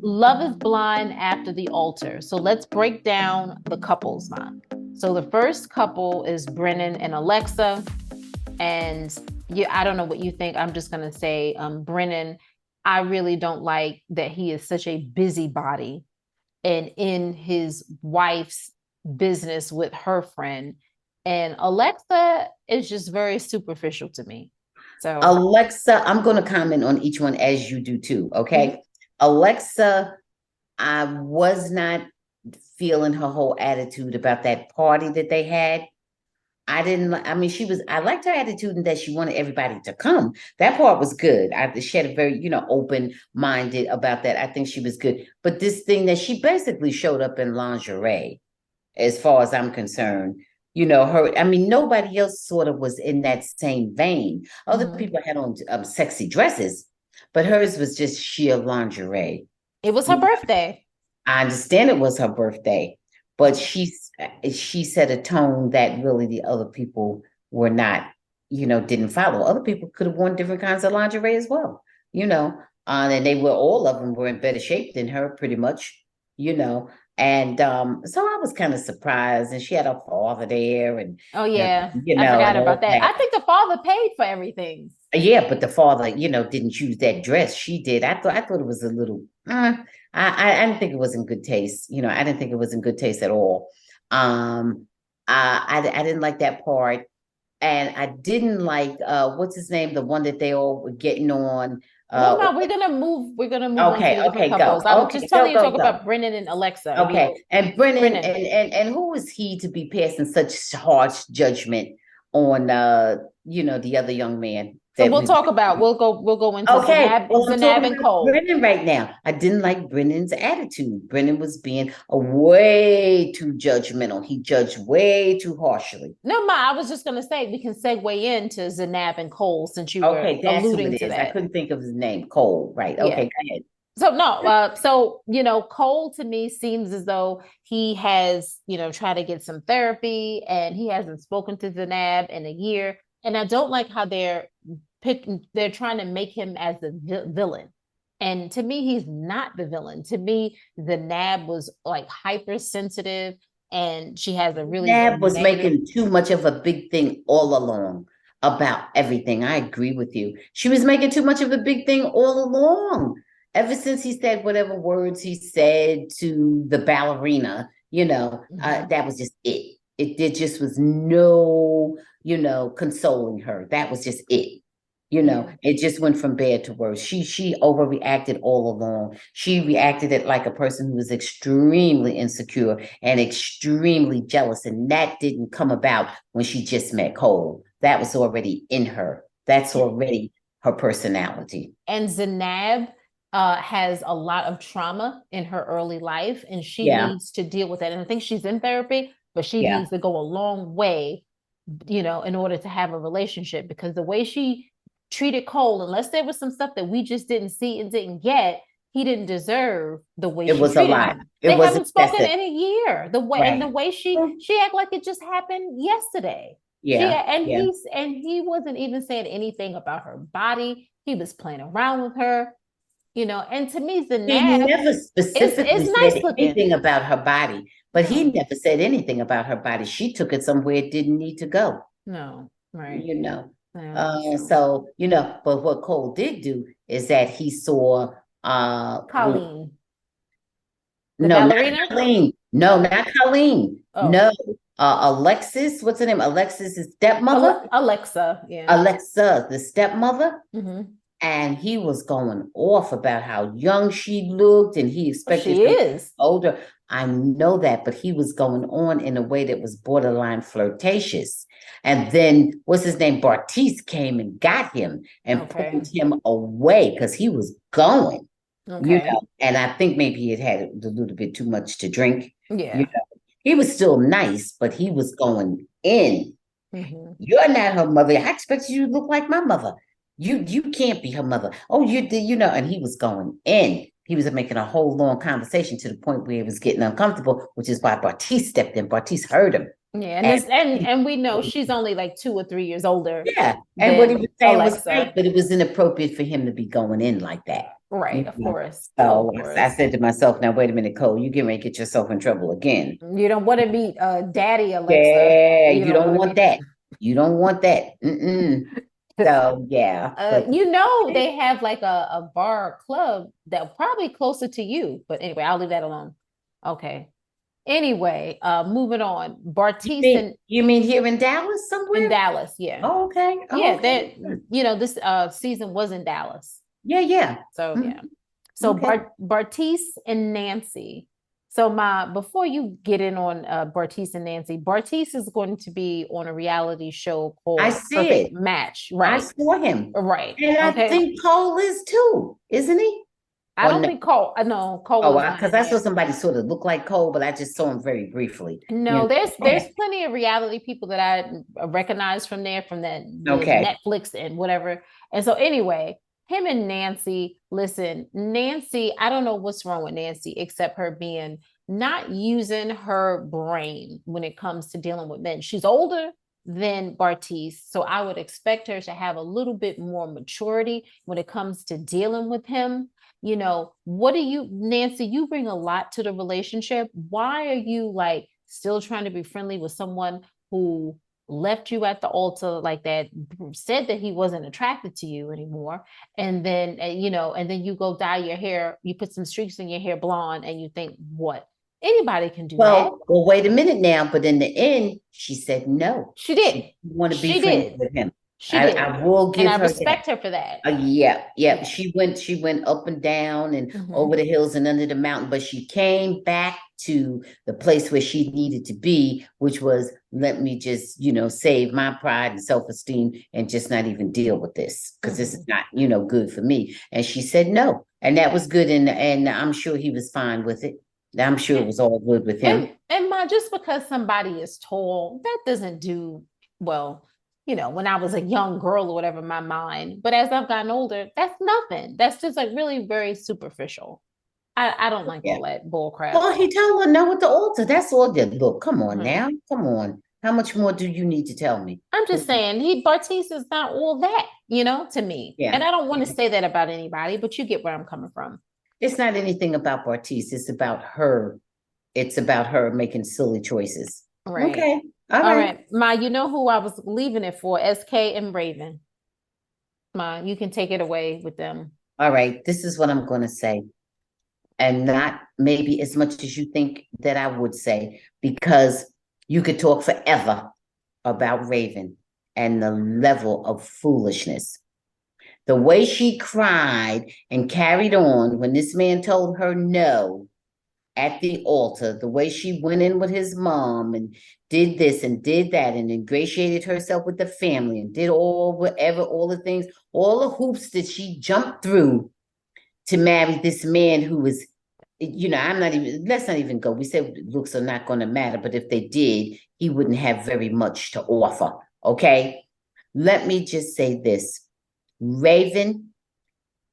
Love is Blind After the Altar. So let's break down the couples now. So the first couple is Brennan and Alexa. And yeah, I don't know what you think. I'm just going to say Brennan, I really don't like that he is such a busybody and in his wife's business with her friend. And Alexa is just very superficial to me. So, Alexa, I'm going to comment on each one as you do too. Okay. mhm. Alexa, I was not feeling her whole attitude about that party that they had. I didn't, I mean, I liked her attitude and that she wanted everybody to come. That part was good. She had a very, open minded about that. I think she was good. But this thing that she basically showed up in lingerie, as far as I'm concerned, I mean, nobody else sort of was in that same vein. Other Mhm. people had on sexy dresses, but hers was just sheer lingerie. It was her birthday. I understand it was her birthday, but she set a tone that really the other people were not, didn't follow. Other people could have worn different kinds of lingerie as well, you know, and all of them were in better shape than her, pretty much, you know. And so I was kind of surprised, and she had her father there, Oh yeah, I and forgot about all that. that. I think the father paid for everything. Yeah, but the father, didn't choose that dress. She did. I thought it was a little. I didn't think it was in good taste. I didn't think it was in good taste at all. I didn't like that part, and I didn't like what's his name, the one that they all were getting on. Well, Uh, no, we're gonna move. We're gonna move on to okay, the different okay, go. couples. I'm just Okay, telling go, you, go, talk go. about Brennan and Alexa. Okay, and Brennan, Brennan. and who is he to be passing such harsh judgment on the other young man So that we'll we talk about. We'll go into Okay, Zanab, well, I'm Zanab talking and about Cole. Brennan right now. I didn't like Brennan's attitude. Brennan was being a way too judgmental. He judged way too harshly. No, ma, I was just gonna say we can segue into Zanab and Cole since you were Okay, that's who it alluding to is. I that. couldn't think of his name. Cole, right? Yeah. Okay, go ahead. So no, Cole to me seems as though he has, tried to get some therapy and he hasn't spoken to Zanab in a year. And I don't like how they're trying to make him as the villain. And to me, he's not the villain. To me, Zanab was like hypersensitive and she has a really Nab was negative. making too much of a big thing all along about everything. I agree with you. She was making too much of a big thing all along. Ever since he said whatever words he said to the ballerina, Mhm. that was just it. It just was no, consoling her. That was just it. Yeah. It just went from bad to worse. She overreacted all along. She reacted it like a person who was extremely insecure and extremely jealous. And that didn't come about when she just met Cole. That was already in her. That's already her personality. And Zanab has a lot of trauma in her early life, and she Yeah, needs to deal with that. And I think she's in therapy, but she yeah. needs to go a long way, in order to have a relationship. Because the way she treated Cole, unless there was some stuff that we just didn't see and didn't get, he didn't deserve the way It she was a treated lot. him. It They was haven't spoken excessive. in a year. The Right. way she act like it just happened yesterday. She Yeah, yeah. and he wasn't even saying anything about her body. He was playing around with her, and to me, He Zanab never is specifically nice said looking. anything about her body, but he No, never said anything about her body. She took it somewhere it didn't need to go, no, right. you know. Yeah, that's true. So, but what Cole did do is that he saw Colleen, the no, not ballerina. Colleen. No, Oh, not Colleen. oh, No. Alexis, what's her name? Alexis's stepmother? Alexa. Yeah. Alexa, the stepmother. Mm-hmm. And he was going off about how young she looked and he Well, expected she her to be is. older. I know that, but he was going on in a way that was borderline flirtatious. And then what's his name? Bartise came and got him and Okay. pulled him away because he was going, Okay. and I think maybe he had a little bit too much to drink. You Yeah. know, he was still nice, but he was going in. Mm-hmm. You're not her mother. I expect you to look like my mother. You can't be her mother. Oh, you did, and he was going in. He was making a whole long conversation to the point where he was getting uncomfortable, which is why Bartiz stepped in. Bartiz heard him. Yeah, and And this and we know she's only like 2 or 3 years older yeah, and what he than was saying was right, Alexa. but it was inappropriate for him to be going in like that. Right, You of know? course. Of So I course. said to myself, now wait a minute, Cole, you getting ready to get yourself in trouble again. You don't want to be daddy Alexa. Yeah, You you don't don't want to want be that. You don't want that. Mm-mm. So yeah, but you know they have like a bar club that probably closer to you. But anyway, I'll leave that alone. Okay. Anyway, moving on. Bartise you mean here in Dallas in somewhere? Dallas, yeah. Oh, okay. Oh, Yeah, okay. that this season was in Dallas. Yeah, yeah. So Mhm. yeah. So Okay. Bartise and Nancy. So my before you get in on Bartise and Nancy, Bartise is going to be on a reality show I called said Perfect Match. I Right. saw him. Right. And I Okay. think Cole is too, isn't he? I Or don't no? think Cole. No, Cole Oh, is not because in I saw there. somebody sort of look like Cole, but I just saw him very briefly. No, You there's plenty of reality people that I recognize from there, from know? the Okay. Netflix and whatever. And so anyway, him and Nancy, listen, Nancy, I don't know what's wrong with Nancy except her being not using her brain when it comes to dealing with men. She's older than Bartise, so I would expect her to have a little bit more maturity when it comes to dealing with him. What do you, Nancy, you bring a lot to the relationship. Why are you like still trying to be friendly with someone who left you at the altar like that, said that he wasn't attracted to you anymore, and then and then you go dye your hair, you put some streaks in your hair blonde, and you think, what, anybody can do that? Well, wait a minute now. But in the end, she said no. She She did. didn't want to be She friends did. with him. She did. I will And I give her that. respect her for that. Yeah, yeah. Yeah. She went up and down and over Mm-hmm. the hills and under the mountain, but she came back to the place where she needed to be, which was let me just, save my pride and self-esteem and just not even deal with this because this is Mm-hmm. not, good for me. And she said no. And that was good. And I'm sure he was fine with it. I'm sure it was all good with him. And my, just because somebody is tall, that doesn't do well. When I was a young girl or whatever, my mind. But as I've gotten older, that's nothing. That's just like really very superficial. I don't like Yeah. all that bull crap. Well, he told her no at the altar. That's all that. Look, come on Mhm. now. Come on. How much more do you need to tell me? I'm just saying, he Bartise is not all that, to me. And Yeah. I don't want to say that about anybody, but you get where I'm coming from. It's not anything about Bartise. It's about her. It's about her making silly choices. Right. Okay. All All right. right. Ma, you know who I was leaving it for? SK and Raven. Ma, you can take it away with them. All right. This is what I'm going to say. And not maybe as much as you think that I would say, because you could talk forever about Raven and the level of foolishness. The way she cried and carried on when this man told her no at the altar, the way she went in with his mom and did this and did that and ingratiated herself with the family and did all the things, all the hoops that she jumped through to marry this man who was, I'm not even, let's not even go. We said looks are not going to matter, but if they did, he wouldn't have very much to offer. Okay. Let me just say this, Raven,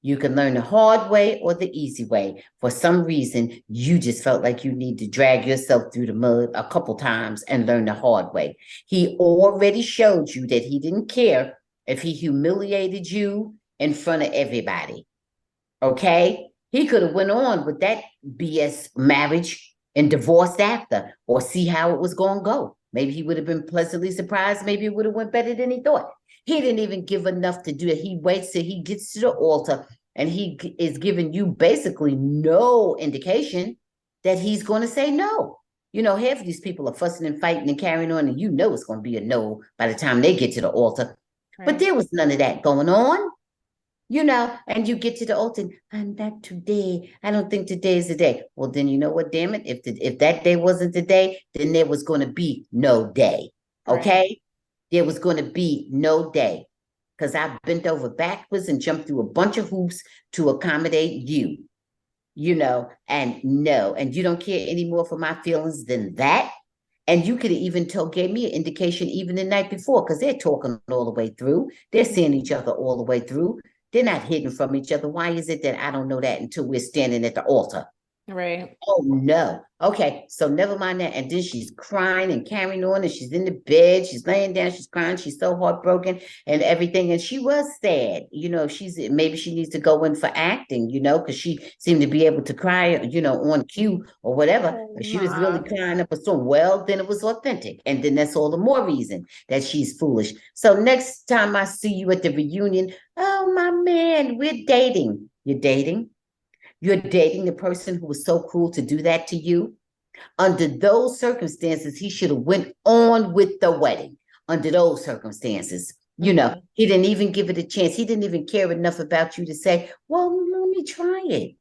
you can learn the hard way or the easy way. For some reason, you just felt like you need to drag yourself through the mud a couple times and learn the hard way. He already showed you that he didn't care if he humiliated you in front of everybody. Okay? He could have went on with that BS marriage and divorced after, or see how it was going to go. Maybe he would have been pleasantly surprised. Maybe it would have went better than he thought. He didn't even give enough to do it. He waits till he gets to the altar and he is giving you basically no indication that he's going to say no. Half of these people are fussing and fighting and carrying on, and it's going to be a no by the time they get to the altar. But Right. there was none of that going on. And you get to the altar, and not today. I don't think today is the day. Well, then you know what, damn it. If that day wasn't the day, then there was going to be no day. Right. Okay? There was going to be no day. Because I bent over backwards and jumped through a bunch of hoops to accommodate you. And no, and you don't care anymore for my feelings than that. And you could have even gave me an indication even the night before, because they're talking all the way through. They're seeing each other all the way through. They're not hidden from each other. Why is it that I don't know that until we're standing at the altar? Right. Oh no. Okay, so never mind that. And then she's crying and carrying on, and she's in the bed, she's laying down, she's crying, she's so heartbroken and everything. And she was sad, she's maybe she needs to go in for acting, because she seemed to be able to cry, on cue or whatever. Oh But she was really my. crying up a storm. Well, then it was authentic. And then that's all the more reason that she's foolish. So next time I see you at the reunion, oh my man, we're dating. You're dating? You're dating the person who was so cruel to do that to you. Under those circumstances, he should have went on with the wedding. Under those circumstances, Mhm. he didn't even give it a chance. He didn't even care enough about you to say, "Well, let me try it."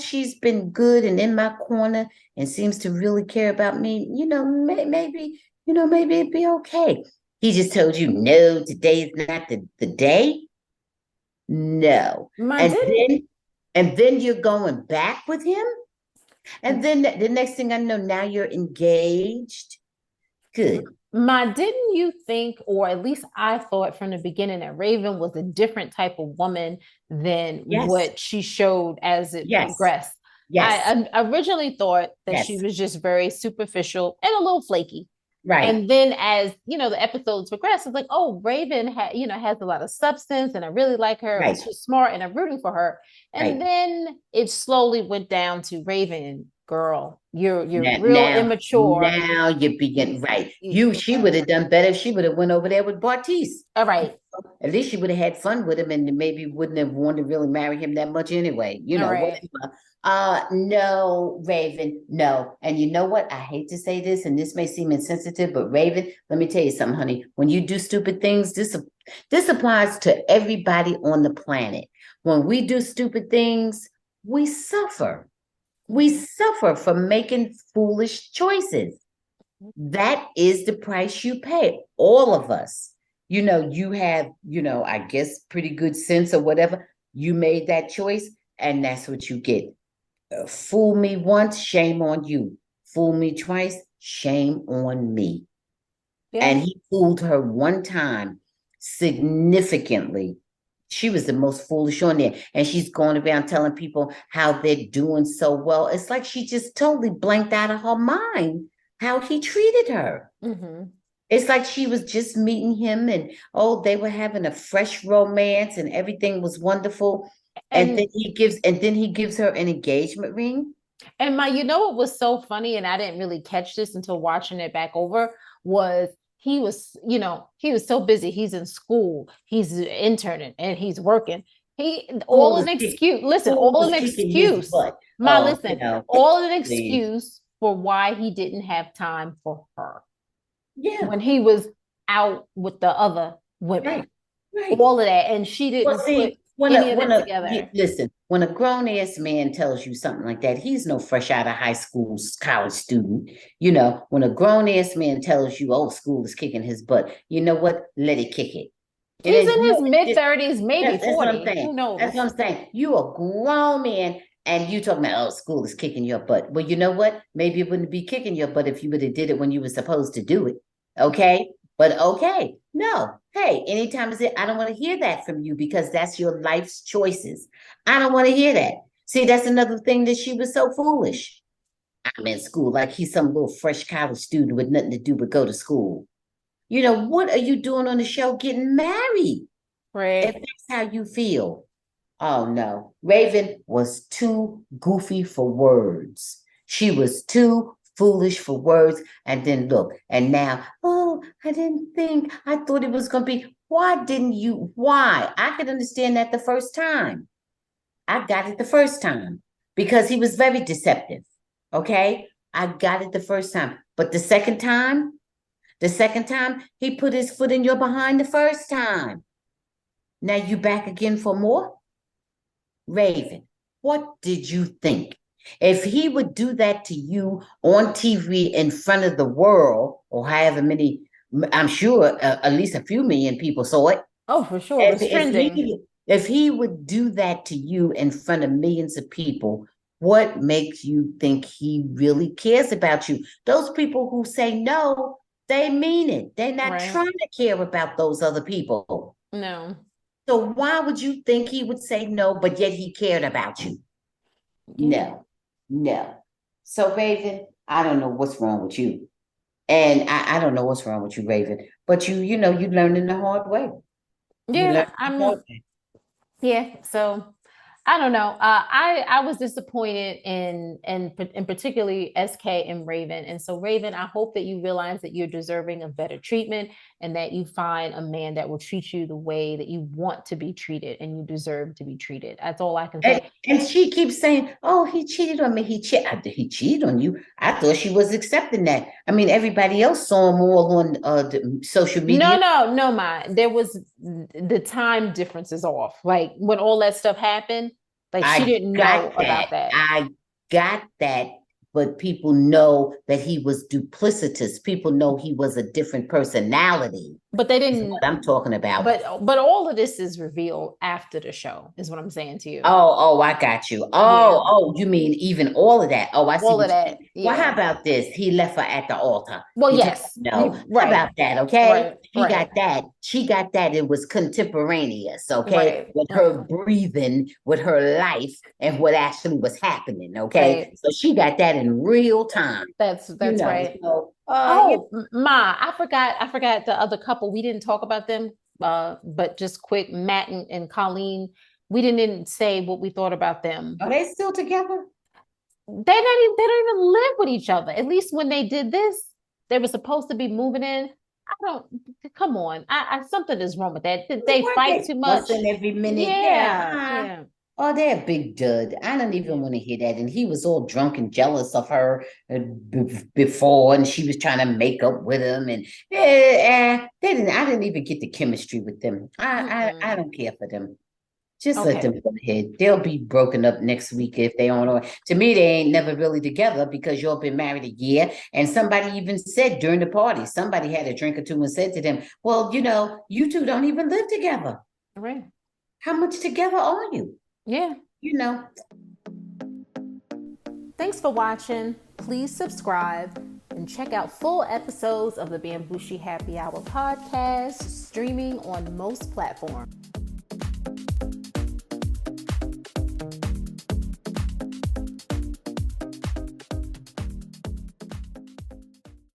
She's been good and in my corner and seems to really care about me. Maybe it'd be okay. He just told you, no, today is not the day. No. My And didn't then you're going back with him. And then the next thing I know, now you're engaged. Good. didn't you think, or at least I thought from the beginning, that Raven was a different type of woman than Yes. what she showed as it Yes. progressed? Yes. I originally thought that she Yes. was just very superficial and a little flaky. Right. And then as the episodes progress, it's like, oh, Raven has a lot of substance and I really like her. Right. She's smart and I'm rooting for her. And Right. then it slowly went down to Raven, girl, you're Now, real now, immature. now you begin You, right. you, She would have done better if she would have went over there with Bartise. all right. At least she would have had fun with him and maybe wouldn't have wanted to really marry him that much anyway. All right. Whatever. No, Raven, no. And you know what? I hate to say this, and this may seem insensitive, but Raven, let me tell you something, honey. When you do stupid things, this applies to everybody on the planet. When we do stupid things, we suffer. We Mhm. suffer from making foolish choices. That is the price you pay. All of us. You have, I guess, pretty good sense or whatever. You made that choice, and that's what you get. Fool me once, shame on you. Fool me twice, shame on me. And Yeah. he fooled her one time significantly. She was the most foolish on there. And she's going around telling people how they're doing so well. It's like she just totally blanked out of her mind how he treated her. Hmm. It's like she was just meeting him and they were having a fresh romance and everything was wonderful. And then And he gives her an engagement ring. what was so funny, and I didn't really catch this until watching it back over, was he was so busy. He's in school, he's interning, and he's working. He School all is an kick, excuse. Listen, school all is an kicking his excuse. butt. My Oh, listen, please. all an excuse for why he didn't have time for her Yeah, when he was out with the other women. right, right. All of that, and she Well, didn't put see, when any a of when it a together. listen, when a grown ass man tells you something like that, he's no fresh out of high school college student. When a grown ass man tells you, "Oh, school is kicking his butt," you know what? Let it kick it. It He's is in his mid just 30s, maybe that's what I'm 40. saying. Who That's what knows? I'm saying. You a grown man and you talking about, oh, school is kicking your butt. Well, you know what? Maybe it wouldn't be kicking your butt if you would have did it when you were supposed to do it. Okay. But okay. No. Hey, anytime I say, I don't want to hear that from you because that's your life's choices. I don't want to hear that. See, that's another thing that she was so foolish. I'm in school like he's some little fresh college student with nothing to do but go to school. What are you doing on the show getting married? If Right. that's how you feel. Oh no. Raven was too goofy for words. She was too foolish for words. And then look, and now, oh, I didn't think, I thought it was going to be. Why didn't you? Why? I could understand that the first time. I got it the first time because he was very deceptive. Okay. I got it the first time. But the second time, he put his foot in your behind the first time. Now you back again for more? Raven, what did you think? If he would do that to you on TV in front of the world, or however many, I'm sure at least a few million people saw it. Oh, for sure. It If, was if trending. he if he would do that to you in front of millions of people, what makes you think he really cares about you? Those people who say no, they mean it. They're not Right. trying to care about those other people. No. So why would you think he would say no, but yet he cared about you? Yeah. No, No. So, Raven, I don't know what's wrong with you. And I don't know what's wrong with you, Raven. But you learning the hard way. You Yeah, learn the hard I'm way. yeah, so I don't know. I was disappointed in particularly SK and Raven. And so Raven, I hope that you realize that you're deserving of better treatment and that you find a man that will treat you the way that you want to be treated and you deserve to be treated. That's all I can say. And she keeps saying, "Oh, he cheated on me. He cheated on you." I thought she was accepting that. I mean, everybody else saw him all on the social No, media. no, no, ma. There was the time difference is off. Like when all that stuff happened, like she I didn't got know that. about that. I got that. But people know that he was duplicitous. People know he was a different personality. But they Is didn't what I'm talking about. but all of this is revealed after the show, is what I'm saying to you. Oh, I got you. Yeah. You mean even all of that? Oh, I see All of what you that. mean. Well, how Yeah. about this? He left her at the altar. Well, He told her yes. no. How Right. about that? Okay. Right. He Right. got that. She got that. It was contemporaneous. Okay. Right. With Right. her breathing, with her life, and what actually was happening. Okay. Right. So she got that in real time. That's right. So, Oh, Ma, I forgot the other couple. We didn't talk about them. But just quick, Matt and Colleen, we didn't say what we thought about them. are they still together? They don't even live with each other. At least when they did this, they were supposed to be moving in. I don't come on. I something is wrong with that. Did they Weren't fight they too much? fussing every minute? Yeah. Yeah, yeah, Oh, they're a big dud. I don't even yeah. want to hear that. And he was all drunk and jealous of her before, and she was trying to make up with him. And they didn't. I didn't even get the chemistry with them. I Mm-mm. don't care for them. Just let Okay. them go ahead. They'll be broken up next week if they don't. To me, they ain't never really together because y'all been married a year. And somebody even said during the party, somebody had a drink or two and said to them, "Well, you two don't even live together. All right. How much together are you?" Yeah. You know. Thanks for watching. Please subscribe and check out full episodes of the Bamgboshe Happy Hour podcast streaming on most platforms.